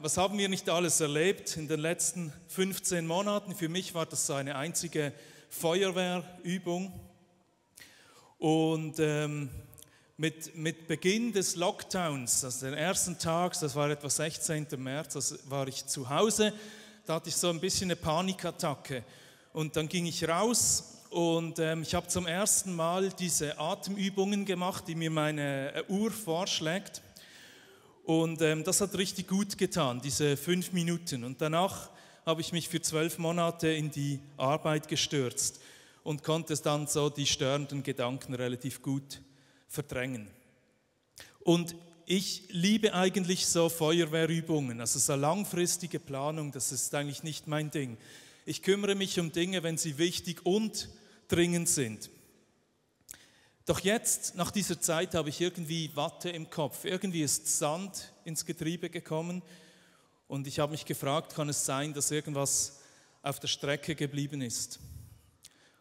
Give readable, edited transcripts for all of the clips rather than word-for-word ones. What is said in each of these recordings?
was haben wir nicht alles erlebt in den letzten 15 Monaten? Für mich war das so eine einzige Feuerwehrübung. Und mit Beginn des Lockdowns, also den ersten Tag, das war etwa 16. März, also war ich zu Hause, da hatte ich so ein bisschen eine Panikattacke. Und dann ging ich raus und ich habe zum ersten Mal diese Atemübungen gemacht, die mir meine Uhr vorschlägt. Und das hat richtig gut getan, diese 5 Minuten. Und danach habe ich mich für 12 Monate in die Arbeit gestürzt und konnte dann so die störenden Gedanken relativ gut verdrängen. Und ich liebe eigentlich so Feuerwehrübungen, also so langfristige Planung, das ist eigentlich nicht mein Ding. Ich kümmere mich um Dinge, wenn sie wichtig und dringend sind. Doch jetzt, nach dieser Zeit, habe ich irgendwie Watte im Kopf. Irgendwie ist Sand ins Getriebe gekommen und ich habe mich gefragt, kann es sein, dass irgendwas auf der Strecke geblieben ist?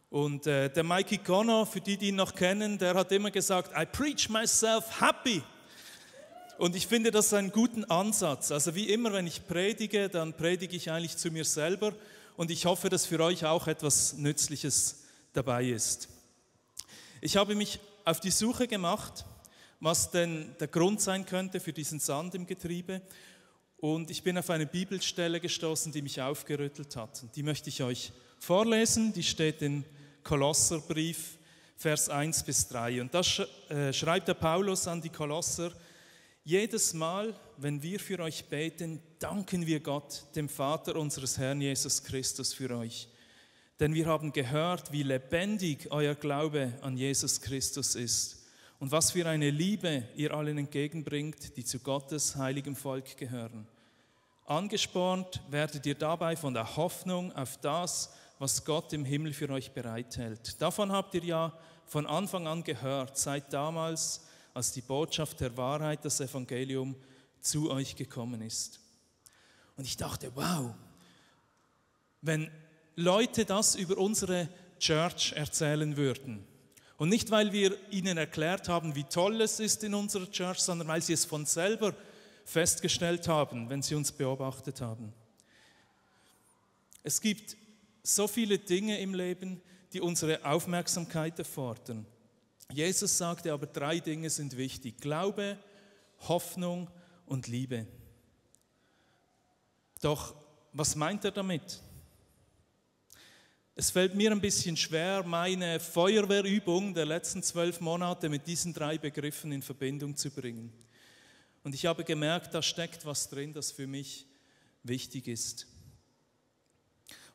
Und der Mikey Connor, für die ihn noch kennen, der hat immer gesagt, I preach myself happy. Und ich finde, das ist einen guten Ansatz. Also wie immer, wenn ich predige, dann predige ich eigentlich zu mir selber und ich hoffe, dass für euch auch etwas Nützliches dabei ist. Ich habe mich auf die Suche gemacht, was denn der Grund sein könnte für diesen Sand im Getriebe. Und ich bin auf eine Bibelstelle gestoßen, die mich aufgerüttelt hat. Und die möchte ich euch vorlesen. Die steht im Kolosserbrief, Vers 1 bis 3. Und da schreibt der Paulus an die Kolosser: Jedes Mal, wenn wir für euch beten, danken wir Gott, dem Vater unseres Herrn Jesus Christus, für euch. Denn wir haben gehört, wie lebendig euer Glaube an Jesus Christus ist und was für eine Liebe ihr allen entgegenbringt, die zu Gottes heiligem Volk gehören. Angespornt werdet ihr dabei von der Hoffnung auf das, was Gott im Himmel für euch bereithält. Davon habt ihr ja von Anfang an gehört, seit damals, als die Botschaft der Wahrheit, das Evangelium, zu euch gekommen ist. Und ich dachte, wow, wenn Leute das über unsere Church erzählen würden. Und nicht, weil wir ihnen erklärt haben, wie toll es ist in unserer Church, sondern weil sie es von selber festgestellt haben, wenn sie uns beobachtet haben. Es gibt so viele Dinge im Leben, die unsere Aufmerksamkeit erfordern. Jesus sagte aber, 3 Dinge sind wichtig: Glaube, Hoffnung und Liebe. Doch was meint er damit? Es fällt mir ein bisschen schwer, meine Feuerwehrübung der letzten 12 Monate mit diesen 3 Begriffen in Verbindung zu bringen. Und ich habe gemerkt, da steckt was drin, das für mich wichtig ist.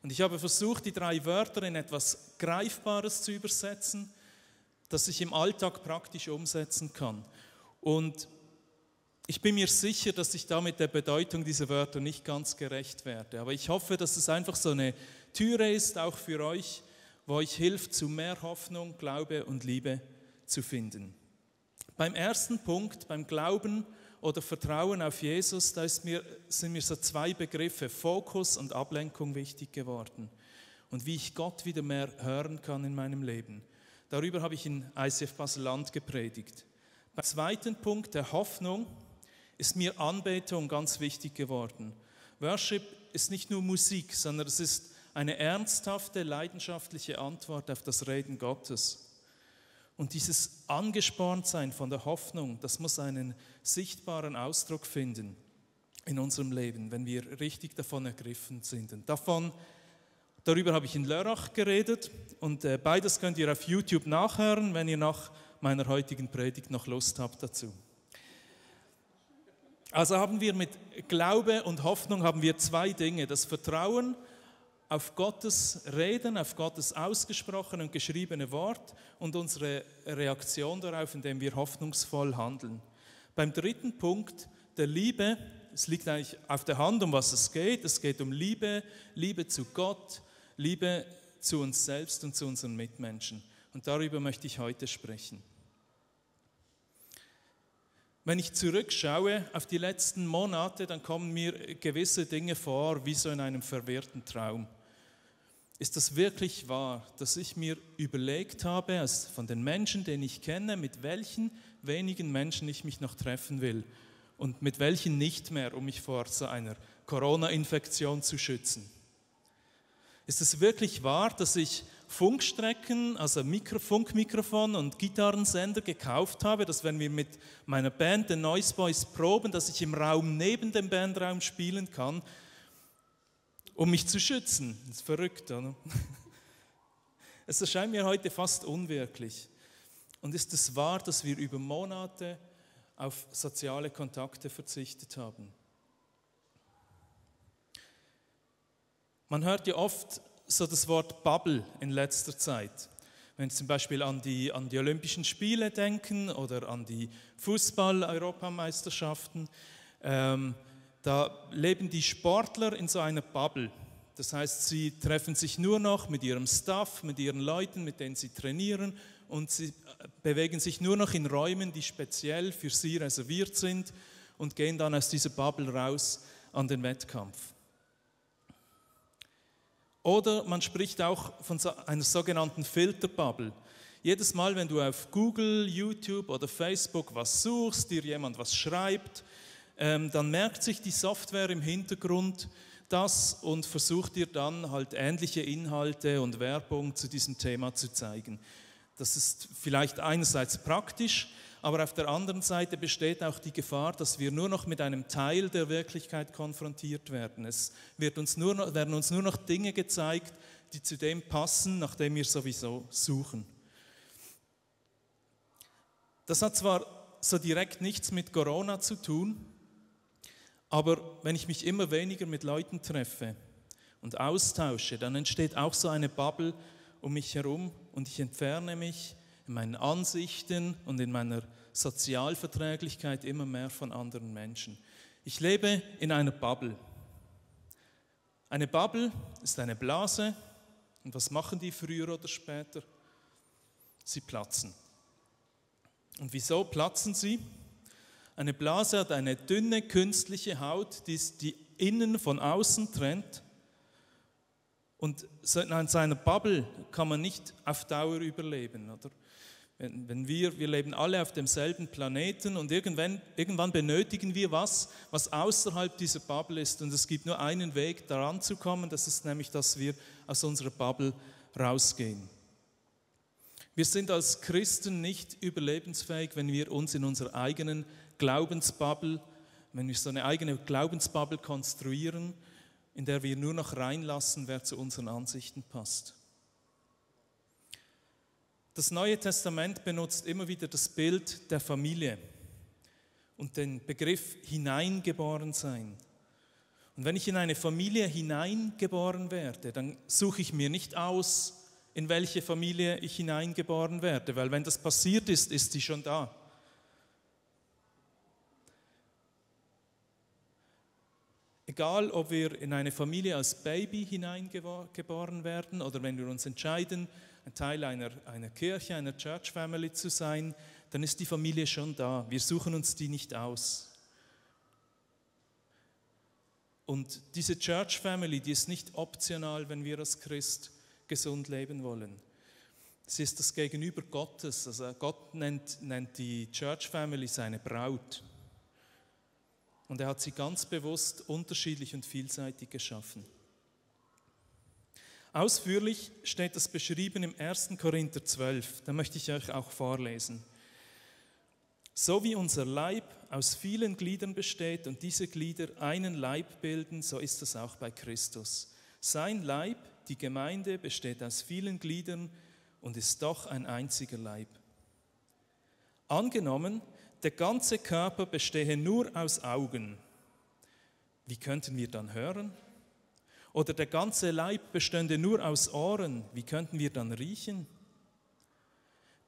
Und ich habe versucht, die 3 Wörter in etwas Greifbares zu übersetzen, das ich im Alltag praktisch umsetzen kann. Und ich bin mir sicher, dass ich damit der Bedeutung dieser Wörter nicht ganz gerecht werde. Aber ich hoffe, dass es einfach so eine Türe ist, auch für euch, wo euch hilft, zu mehr Hoffnung, Glaube und Liebe zu finden. Beim ersten Punkt, beim Glauben oder Vertrauen auf Jesus, da sind mir so 2 Begriffe, Fokus und Ablenkung, wichtig geworden. Und wie ich Gott wieder mehr hören kann in meinem Leben. Darüber habe ich in ICF Basel-Land gepredigt. Beim zweiten Punkt, der Hoffnung, ist mir Anbetung ganz wichtig geworden. Worship ist nicht nur Musik, sondern es ist eine ernsthafte, leidenschaftliche Antwort auf das Reden Gottes. Und dieses Angesporntsein von der Hoffnung, das muss einen sichtbaren Ausdruck finden in unserem Leben, wenn wir richtig davon ergriffen sind. Und darüber habe ich in Lörrach geredet und beides könnt ihr auf YouTube nachhören, wenn ihr nach meiner heutigen Predigt noch Lust habt dazu. Also haben wir mit Glaube und Hoffnung haben wir 2 Dinge, das Vertrauen auf Gottes Reden, auf Gottes ausgesprochene und geschriebene Wort und unsere Reaktion darauf, indem wir hoffnungsvoll handeln. Beim dritten Punkt, der Liebe, es liegt eigentlich auf der Hand, um was es geht. Es geht um Liebe, Liebe zu Gott, Liebe zu uns selbst und zu unseren Mitmenschen. Und darüber möchte ich heute sprechen. Wenn ich zurückschaue auf die letzten Monate, dann kommen mir gewisse Dinge vor, wie so in einem verwirrten Traum. Ist das wirklich wahr, dass ich mir überlegt habe, von den Menschen, den ich kenne, mit welchen wenigen Menschen ich mich noch treffen will? und mit welchen nicht mehr, um mich vor so einer Corona-Infektion zu schützen? Ist es wirklich wahr, dass ich Funkstrecken, also Funkmikrofon und Gitarrensender gekauft habe, dass wenn wir mit meiner Band, den Noise Boys, proben, dass ich im Raum neben dem Bandraum spielen kann, um mich zu schützen? Das ist verrückt, oder? Es erscheint mir heute fast unwirklich. Und ist es wahr, dass wir über Monate auf soziale Kontakte verzichtet haben? Man hört ja oft so das Wort Bubble in letzter Zeit. Wenn Sie zum Beispiel an die Olympischen Spiele denken oder an die Fußball-Europameisterschaften, da leben die Sportler in so einer Bubble. Das heißt, sie treffen sich nur noch mit ihrem Staff, mit ihren Leuten, mit denen sie trainieren, und sie bewegen sich nur noch in Räumen, die speziell für sie reserviert sind, und gehen dann aus dieser Bubble raus an den Wettkampf. Oder man spricht auch von einer sogenannten Filterbubble. Jedes Mal, wenn du auf Google, YouTube oder Facebook was suchst, dir jemand was schreibt, dann merkt sich die Software im Hintergrund das und versucht dir dann halt ähnliche Inhalte und Werbung zu diesem Thema zu zeigen. Das ist vielleicht einerseits praktisch, aber auf der anderen Seite besteht auch die Gefahr, dass wir nur noch mit einem Teil der Wirklichkeit konfrontiert werden. Es werden uns nur noch Dinge gezeigt, die zu dem passen, nach dem wir sowieso suchen. Das hat zwar so direkt nichts mit Corona zu tun, aber wenn ich mich immer weniger mit Leuten treffe und austausche, dann entsteht auch so eine Bubble um mich herum und ich entferne mich in meinen Ansichten und in meiner Sozialverträglichkeit immer mehr von anderen Menschen. Ich lebe in einer Bubble. Eine Bubble ist eine Blase und was machen die früher oder später? Sie platzen. Und wieso platzen sie? Eine Blase hat eine dünne künstliche Haut, die innen von außen trennt. Und in seiner Bubble kann man nicht auf Dauer überleben, oder? Wenn wir leben alle auf demselben Planeten und irgendwann benötigen wir was außerhalb dieser Bubble ist. Und es gibt nur einen Weg, daran zu kommen, das ist nämlich, dass wir aus unserer Bubble rausgehen. Wir sind als Christen nicht überlebensfähig, wenn wir uns in unserer eigenen Glaubensbubble, wenn wir so eine eigene Glaubensbubble konstruieren, in der wir nur noch reinlassen, wer zu unseren Ansichten passt. Das Neue Testament benutzt immer wieder das Bild der Familie und den Begriff hineingeboren sein. Und wenn ich in eine Familie hineingeboren werde, dann suche ich mir nicht aus, in welche Familie ich hineingeboren werde, weil wenn das passiert ist, ist sie schon da. Egal, ob wir in eine Familie als Baby hineingeboren werden oder wenn wir uns entscheiden, ein Teil einer Kirche, einer Church Family zu sein, dann ist die Familie schon da. Wir suchen uns die nicht aus. Und diese Church Family, die ist nicht optional, wenn wir als Christ gesund leben wollen. Sie ist das Gegenüber Gottes. Also Gott nennt die Church Family seine Braut. Und er hat sie ganz bewusst unterschiedlich und vielseitig geschaffen. Ausführlich steht das beschrieben im 1. Korinther 12. Da möchte ich euch auch vorlesen. So wie unser Leib aus vielen Gliedern besteht und diese Glieder einen Leib bilden, so ist es auch bei Christus. Sein Leib, die Gemeinde, besteht aus vielen Gliedern und ist doch ein einziger Leib. Angenommen, der ganze Körper bestehe nur aus Augen. Wie könnten wir dann hören? Oder der ganze Leib bestände nur aus Ohren. Wie könnten wir dann riechen?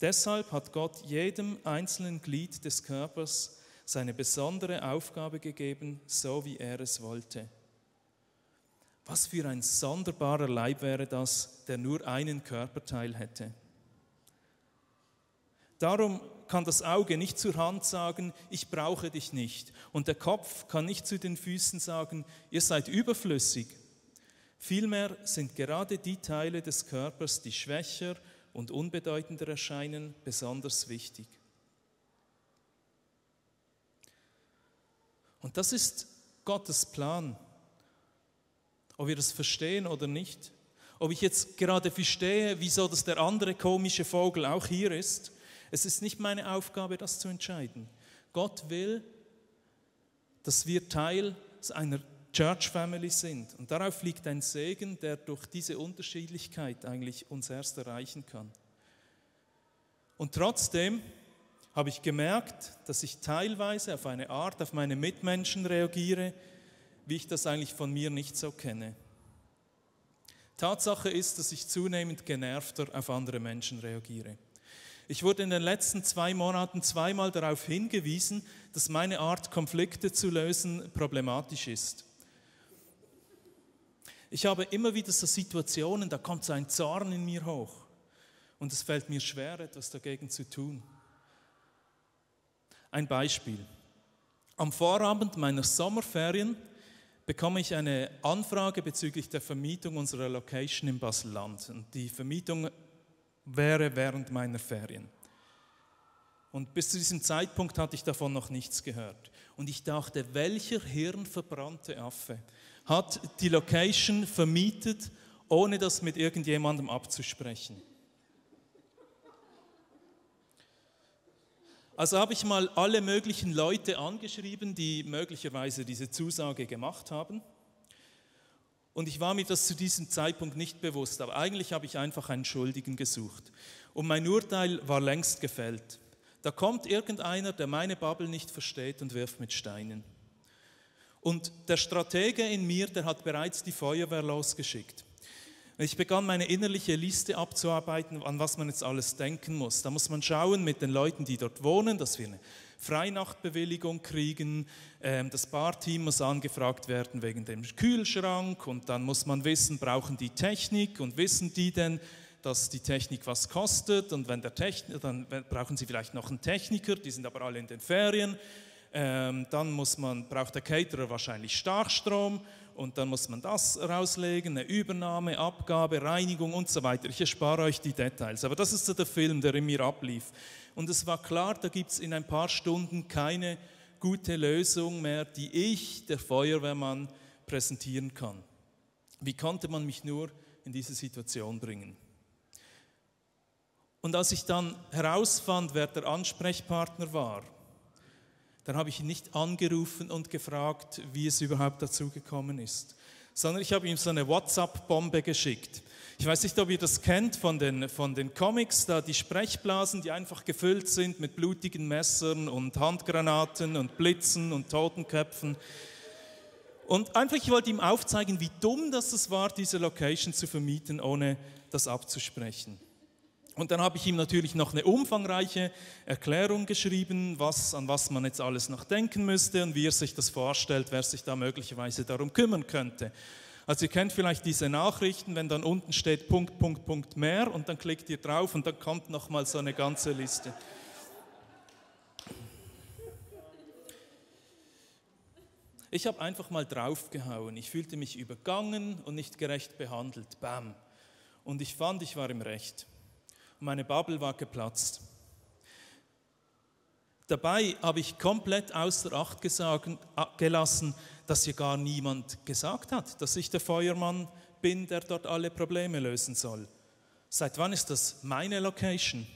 Deshalb hat Gott jedem einzelnen Glied des Körpers seine besondere Aufgabe gegeben, so wie er es wollte. Was für ein sonderbarer Leib wäre das, der nur einen Körperteil hätte. Darum kann das Auge nicht zur Hand sagen, ich brauche dich nicht. Und der Kopf kann nicht zu den Füßen sagen, ihr seid überflüssig. Vielmehr sind gerade die Teile des Körpers, die schwächer und unbedeutender erscheinen, besonders wichtig. Und das ist Gottes Plan. Ob wir das verstehen oder nicht. Ob ich jetzt gerade verstehe, wieso dass der andere komische Vogel auch hier ist. Es ist nicht meine Aufgabe, das zu entscheiden. Gott will, dass wir Teil einer Church Family sind. Und darauf liegt ein Segen, der durch diese Unterschiedlichkeit eigentlich uns erst erreichen kann. Und trotzdem habe ich gemerkt, dass ich teilweise auf eine Art auf meine Mitmenschen reagiere, wie ich das eigentlich von mir nicht so kenne. Tatsache ist, dass ich zunehmend genervter auf andere Menschen reagiere. Ich wurde in den letzten 2 Monaten zweimal darauf hingewiesen, dass meine Art, Konflikte zu lösen, problematisch ist. Ich habe immer wieder so Situationen, da kommt so ein Zorn in mir hoch und es fällt mir schwer, etwas dagegen zu tun. Ein Beispiel. Am Vorabend meiner Sommerferien bekomme ich eine Anfrage bezüglich der Vermietung unserer Location im Basel-Land. Und die Vermietung wäre während meiner Ferien. Und bis zu diesem Zeitpunkt hatte ich davon noch nichts gehört. Und ich dachte, welcher hirnverbrannte Affe hat die Location vermietet, ohne das mit irgendjemandem abzusprechen? Also habe ich mal alle möglichen Leute angeschrieben, die möglicherweise diese Zusage gemacht haben. Und ich war mir das zu diesem Zeitpunkt nicht bewusst, aber eigentlich habe ich einfach einen Schuldigen gesucht. Und mein Urteil war längst gefällt. Da kommt irgendeiner, der meine Bubble nicht versteht und wirft mit Steinen. Und der Stratege in mir, der hat bereits die Feuerwehr losgeschickt. Ich begann meine innerliche Liste abzuarbeiten, an was man jetzt alles denken muss. Da muss man schauen mit den Leuten, die dort wohnen, dass wir eine Freinachtbewilligung kriegen. Das Barteam muss angefragt werden wegen dem Kühlschrank und dann muss man wissen, brauchen die Technik und wissen die denn, dass die Technik was kostet und wenn dann brauchen sie vielleicht noch einen Techniker, die sind aber alle in den Ferien. Dann braucht der Caterer wahrscheinlich Starkstrom und dann muss man das rauslegen, eine Übernahme, Abgabe, Reinigung und so weiter. Ich erspare euch die Details, aber das ist so der Film, der in mir ablief. Und es war klar, da gibt es in ein paar Stunden keine gute Lösung mehr, die ich, der Feuerwehrmann, präsentieren kann. Wie konnte man mich nur in diese Situation bringen? Und als ich dann herausfand, wer der Ansprechpartner war, dann habe ich ihn nicht angerufen und gefragt, wie es überhaupt dazu gekommen ist, sondern ich habe ihm so eine WhatsApp-Bombe geschickt. Ich weiß nicht, ob ihr das kennt von den Comics, da die Sprechblasen, die einfach gefüllt sind mit blutigen Messern und Handgranaten und Blitzen und Totenköpfen. Und einfach, ich wollte ihm aufzeigen, wie dumm das war, diese Location zu vermieten, ohne das abzusprechen. Und dann habe ich ihm natürlich noch eine umfangreiche Erklärung geschrieben, an was man jetzt alles noch denken müsste und wie er sich das vorstellt, wer sich da möglicherweise darum kümmern könnte. Also ihr kennt vielleicht diese Nachrichten, wenn dann unten steht Punkt mehr und dann klickt ihr drauf und dann kommt nochmal so eine ganze Liste. Ich habe einfach mal draufgehauen. Ich fühlte mich übergangen und nicht gerecht behandelt. Bam. Und ich fand, ich war im Recht. Meine Bubble war geplatzt. Dabei habe ich komplett außer Acht gelassen, dass hier gar niemand gesagt hat, dass ich der Feuermann bin, der dort alle Probleme lösen soll. Seit wann ist das meine Location?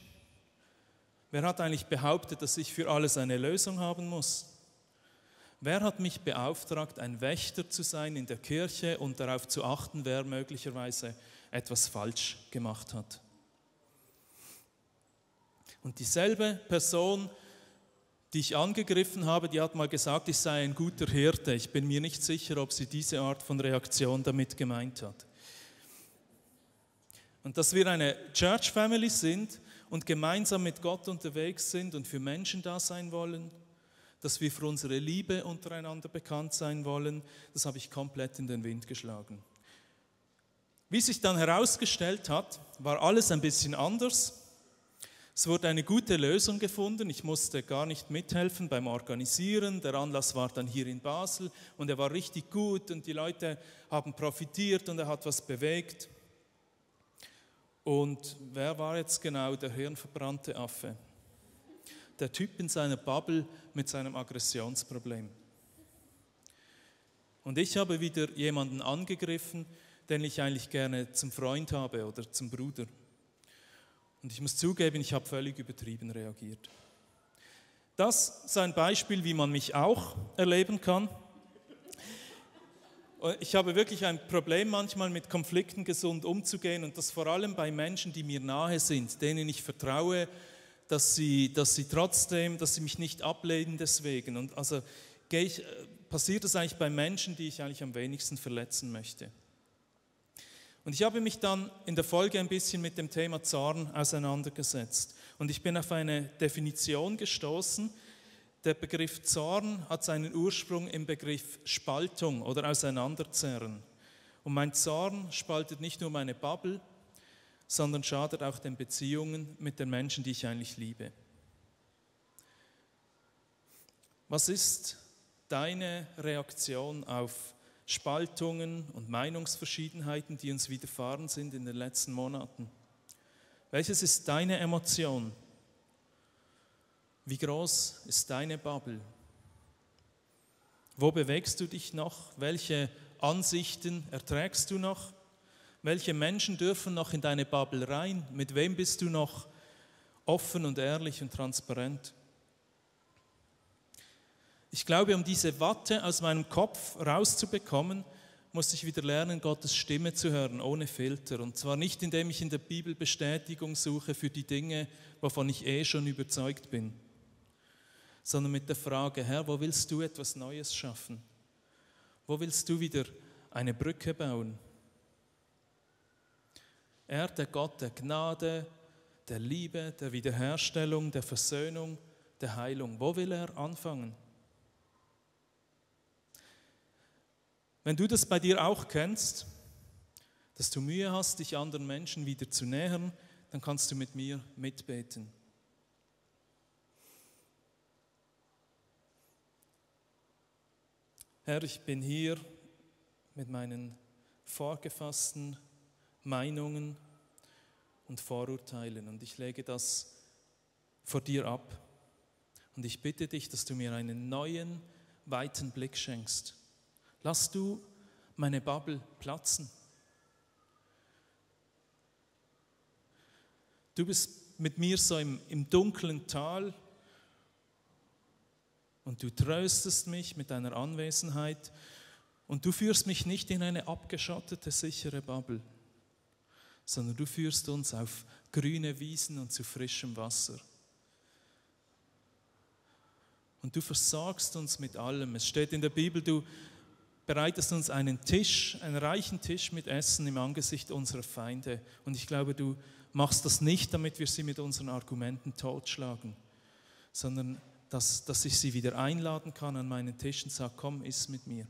Wer hat eigentlich behauptet, dass ich für alles eine Lösung haben muss? Wer hat mich beauftragt, ein Wächter zu sein in der Kirche und darauf zu achten, wer möglicherweise etwas falsch gemacht hat? Und dieselbe Person, die ich angegriffen habe, die hat mal gesagt, ich sei ein guter Hirte. Ich bin mir nicht sicher, ob sie diese Art von Reaktion damit gemeint hat. Und dass wir eine Church Family sind und gemeinsam mit Gott unterwegs sind und für Menschen da sein wollen, dass wir für unsere Liebe untereinander bekannt sein wollen, das habe ich komplett in den Wind geschlagen. Wie sich dann herausgestellt hat, war alles ein bisschen anders. Es wurde eine gute Lösung gefunden, ich musste gar nicht mithelfen beim Organisieren, der Anlass war dann hier in Basel und er war richtig gut und die Leute haben profitiert und er hat was bewegt. Und wer war jetzt genau der hirnverbrannte Affe? Der Typ in seiner Bubble mit seinem Aggressionsproblem. Und ich habe wieder jemanden angegriffen, den ich eigentlich gerne zum Freund habe oder zum Bruder. Und ich muss zugeben, ich habe völlig übertrieben reagiert. Das ist ein Beispiel, wie man mich auch erleben kann. Ich habe wirklich ein Problem manchmal mit Konflikten gesund umzugehen und das vor allem bei Menschen, die mir nahe sind, denen ich vertraue, dass sie mich nicht ablehnen deswegen. Und also passiert das eigentlich bei Menschen, die ich eigentlich am wenigsten verletzen möchte. Und ich habe mich dann in der Folge ein bisschen mit dem Thema Zorn auseinandergesetzt. Und ich bin auf eine Definition gestoßen. Der Begriff Zorn hat seinen Ursprung im Begriff Spaltung oder Auseinanderzerren. Und mein Zorn spaltet nicht nur meine Bubble, sondern schadet auch den Beziehungen mit den Menschen, die ich eigentlich liebe. Was ist deine Reaktion auf Spaltungen und Meinungsverschiedenheiten, die uns widerfahren sind in den letzten Monaten? Welches ist deine Emotion? Wie groß ist deine Bubble? Wo bewegst du dich noch? Welche Ansichten erträgst du noch? Welche Menschen dürfen noch in deine Bubble rein? Mit wem bist du noch offen und ehrlich und transparent? Ich glaube, um diese Watte aus meinem Kopf rauszubekommen, muss ich wieder lernen, Gottes Stimme zu hören, ohne Filter. Und zwar nicht, indem ich in der Bibel Bestätigung suche für die Dinge, wovon ich schon überzeugt bin, sondern mit der Frage, Herr, wo willst du etwas Neues schaffen? Wo willst du wieder eine Brücke bauen? Er, der Gott der Gnade, der Liebe, der Wiederherstellung, der Versöhnung, der Heilung. Wo will er anfangen? Wenn du das bei dir auch kennst, dass du Mühe hast, dich anderen Menschen wieder zu nähern, dann kannst du mit mir mitbeten. Herr, ich bin hier mit meinen vorgefassten Meinungen und Vorurteilen und ich lege das vor dir ab. Und ich bitte dich, dass du mir einen neuen, weiten Blick schenkst. Lass du meine Bubble platzen. Du bist mit mir so im dunklen Tal und du tröstest mich mit deiner Anwesenheit und du führst mich nicht in eine abgeschottete, sichere Bubble, sondern du führst uns auf grüne Wiesen und zu frischem Wasser. Und du versorgst uns mit allem. Es steht in der Bibel, du bereitest uns einen reichen Tisch mit Essen im Angesicht unserer Feinde. Und ich glaube, du machst das nicht, damit wir sie mit unseren Argumenten totschlagen, sondern dass ich sie wieder einladen kann an meinen Tisch und sage, komm, iss mit mir.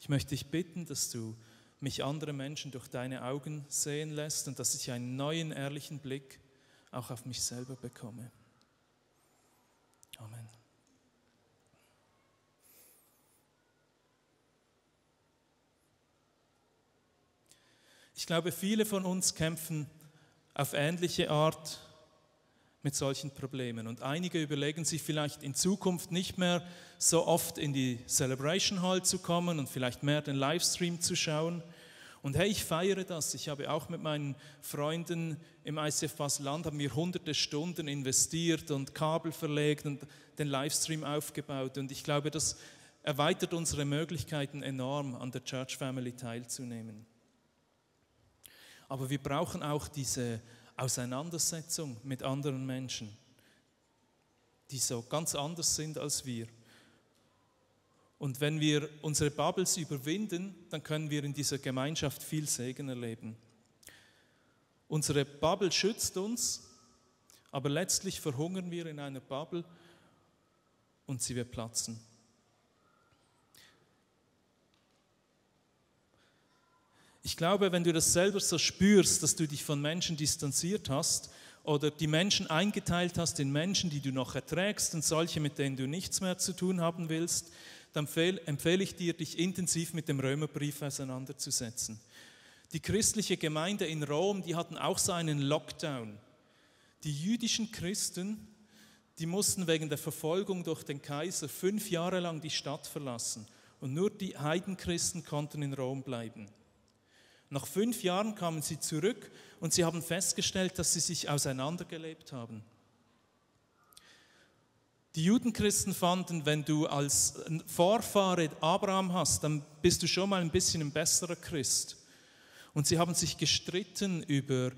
Ich möchte dich bitten, dass du mich andere Menschen durch deine Augen sehen lässt und dass ich einen neuen, ehrlichen Blick auch auf mich selber bekomme. Amen. Ich glaube, viele von uns kämpfen auf ähnliche Art mit solchen Problemen. Und einige überlegen sich vielleicht in Zukunft nicht mehr so oft in die Celebration Hall zu kommen und vielleicht mehr den Livestream zu schauen. Und hey, ich feiere das. Ich habe auch mit meinen Freunden im ICF Basel-Land haben wir hunderte Stunden investiert und Kabel verlegt und den Livestream aufgebaut. Und ich glaube, das erweitert unsere Möglichkeiten enorm, an der Church Family teilzunehmen. Aber wir brauchen auch diese Auseinandersetzung mit anderen Menschen, die so ganz anders sind als wir. Und wenn wir unsere Bubbles überwinden, dann können wir in dieser Gemeinschaft viel Segen erleben. Unsere Bubble schützt uns, aber letztlich verhungern wir in einer Bubble und sie wird platzen. Ich glaube, wenn du das selber so spürst, dass du dich von Menschen distanziert hast oder die Menschen eingeteilt hast in Menschen, die du noch erträgst und solche, mit denen du nichts mehr zu tun haben willst, dann empfehle ich dir, dich intensiv mit dem Römerbrief auseinanderzusetzen. Die christliche Gemeinde in Rom, die hatten auch so einen Lockdown. Die jüdischen Christen, die mussten wegen der Verfolgung durch den Kaiser 5 Jahre lang die Stadt verlassen und nur die Heidenchristen konnten in Rom bleiben. Nach 5 Jahren kamen sie zurück und sie haben festgestellt, dass sie sich auseinandergelebt haben. Die Judenchristen fanden, wenn du als Vorfahre Abraham hast, dann bist du schon mal ein bisschen ein besserer Christ. Und sie haben sich gestritten über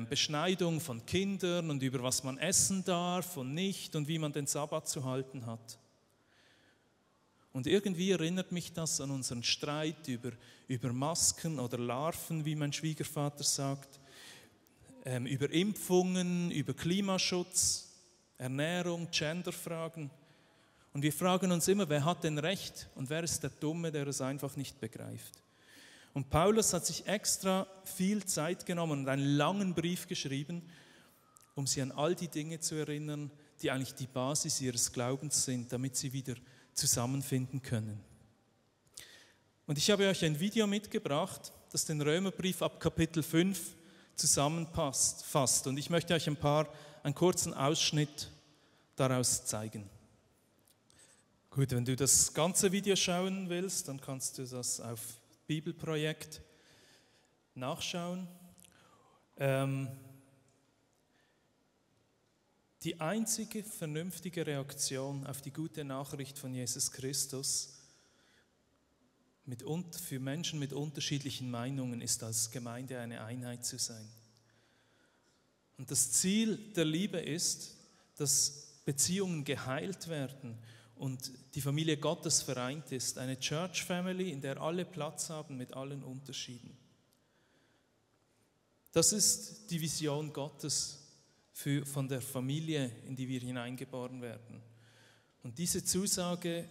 Beschneidung von Kindern und über was man essen darf und nicht und wie man den Sabbat zu halten hat. Und irgendwie erinnert mich das an unseren Streit über Masken oder Larven, wie mein Schwiegervater sagt, über Impfungen, über Klimaschutz, Ernährung, Genderfragen. Und wir fragen uns immer, wer hat denn Recht und wer ist der Dumme, der es einfach nicht begreift. Und Paulus hat sich extra viel Zeit genommen und einen langen Brief geschrieben, um sie an all die Dinge zu erinnern, die eigentlich die Basis ihres Glaubens sind, damit sie wieder zusammenfinden können. Und ich habe euch ein Video mitgebracht, das den Römerbrief ab Kapitel 5 zusammenfasst. Und ich möchte euch einen kurzen Ausschnitt daraus zeigen. Gut, wenn du das ganze Video schauen willst, dann kannst du das auf Bibelprojekt nachschauen. Die einzige vernünftige Reaktion auf die gute Nachricht von Jesus Christus für Menschen mit unterschiedlichen Meinungen ist als Gemeinde eine Einheit zu sein. Und das Ziel der Liebe ist, dass Beziehungen geheilt werden und die Familie Gottes vereint ist. Eine Church Family, in der alle Platz haben mit allen Unterschieden. Das ist die Vision Gottes von der Familie, in die wir hineingeboren werden. Und diese Zusage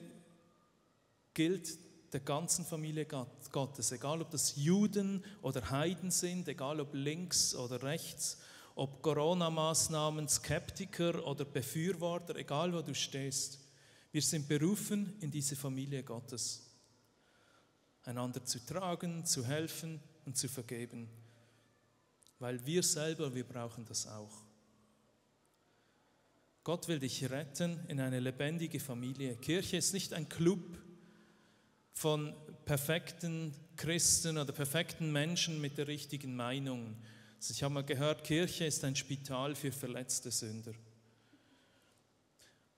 gilt der ganzen Familie Gottes, egal ob das Juden oder Heiden sind, egal ob links oder rechts, ob Corona-Maßnahmen, Skeptiker oder Befürworter, egal wo du stehst. Wir sind berufen in diese Familie Gottes, einander zu tragen, zu helfen und zu vergeben, weil wir brauchen das auch. Gott will dich retten in eine lebendige Familie. Kirche ist nicht ein Club von perfekten Christen oder perfekten Menschen mit der richtigen Meinung. Also ich habe mal gehört, Kirche ist ein Spital für verletzte Sünder.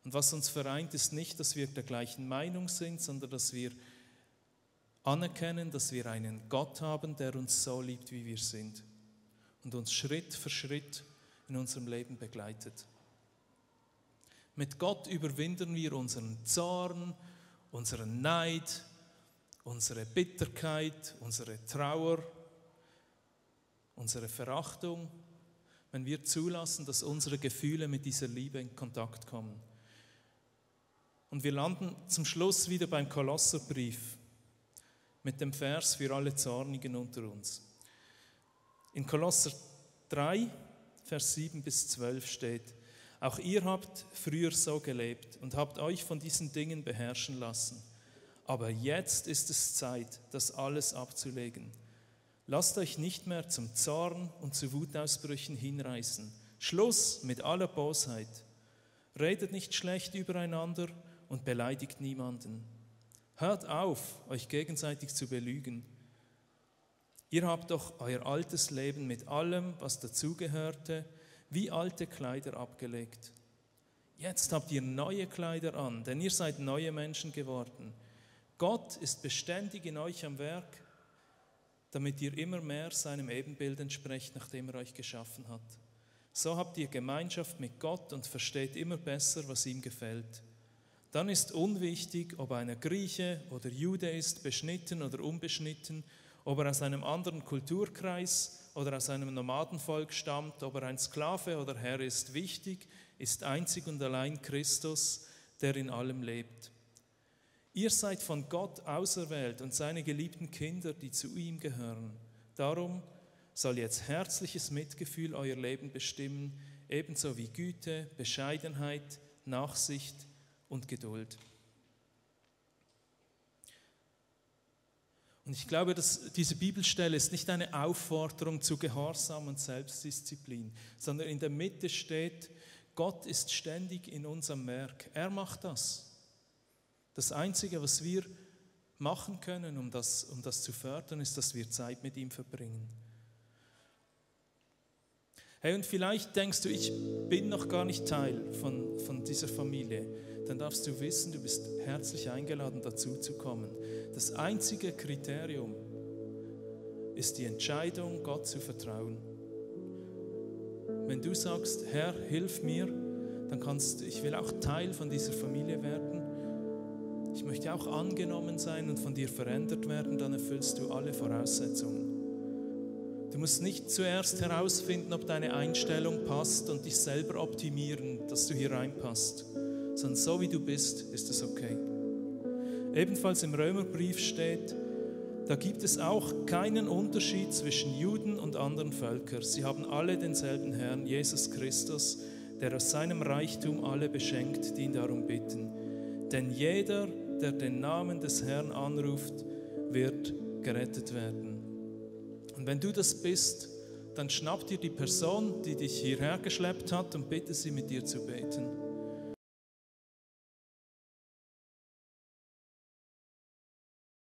Und was uns vereint, ist nicht, dass wir der gleichen Meinung sind, sondern dass wir anerkennen, dass wir einen Gott haben, der uns so liebt, wie wir sind und uns Schritt für Schritt in unserem Leben begleitet. Mit Gott überwinden wir unseren Zorn, unseren Neid, unsere Bitterkeit, unsere Trauer, unsere Verachtung, wenn wir zulassen, dass unsere Gefühle mit dieser Liebe in Kontakt kommen. Und wir landen zum Schluss wieder beim Kolosserbrief mit dem Vers für alle Zornigen unter uns. In Kolosser 3, Vers 7 bis 12 steht: Auch ihr habt früher so gelebt und habt euch von diesen Dingen beherrschen lassen. Aber jetzt ist es Zeit, das alles abzulegen. Lasst euch nicht mehr zum Zorn und zu Wutausbrüchen hinreißen. Schluss mit aller Bosheit. Redet nicht schlecht übereinander und beleidigt niemanden. Hört auf, euch gegenseitig zu belügen. Ihr habt doch euer altes Leben mit allem, was dazugehörte, wie alte Kleider abgelegt. Jetzt habt ihr neue Kleider an, denn ihr seid neue Menschen geworden. Gott ist beständig in euch am Werk, damit ihr immer mehr seinem Ebenbild entsprecht, nachdem er euch geschaffen hat. So habt ihr Gemeinschaft mit Gott und versteht immer besser, was ihm gefällt. Dann ist unwichtig, ob einer Grieche oder Jude ist, beschnitten oder unbeschnitten, ob er aus einem anderen Kulturkreis oder aus einem Nomadenvolk stammt, ob er ein Sklave oder Herr ist. Wichtig ist einzig und allein Christus, der in allem lebt. Ihr seid von Gott auserwählt und seine geliebten Kinder, die zu ihm gehören. Darum soll jetzt herzliches Mitgefühl euer Leben bestimmen, ebenso wie Güte, Bescheidenheit, Nachsicht und Geduld. Und ich glaube, dass diese Bibelstelle ist nicht eine Aufforderung zu Gehorsam und Selbstdisziplin, sondern in der Mitte steht, Gott ist ständig in unserem Werk. Er macht das. Das Einzige, was wir machen können, um das zu fördern, ist, dass wir Zeit mit ihm verbringen. Hey, und vielleicht denkst du, ich bin noch gar nicht Teil von dieser Familie. Dann darfst du wissen, du bist herzlich eingeladen, dazu zu kommen. Das einzige Kriterium ist die Entscheidung, Gott zu vertrauen. Wenn du sagst, Herr, hilf mir, dann ich will auch Teil von dieser Familie werden. Ich möchte auch angenommen sein und von dir verändert werden, dann erfüllst du alle Voraussetzungen. Du musst nicht zuerst herausfinden, ob deine Einstellung passt und dich selber optimieren, dass du hier reinpasst, sondern so wie du bist, ist es okay. Ebenfalls im Römerbrief steht, da gibt es auch keinen Unterschied zwischen Juden und anderen Völkern. Sie haben alle denselben Herrn, Jesus Christus, der aus seinem Reichtum alle beschenkt, die ihn darum bitten. Denn jeder, der den Namen des Herrn anruft, wird gerettet werden. Und wenn du das bist, dann schnapp dir die Person, die dich hierher geschleppt hat, und bitte sie, mit dir zu beten.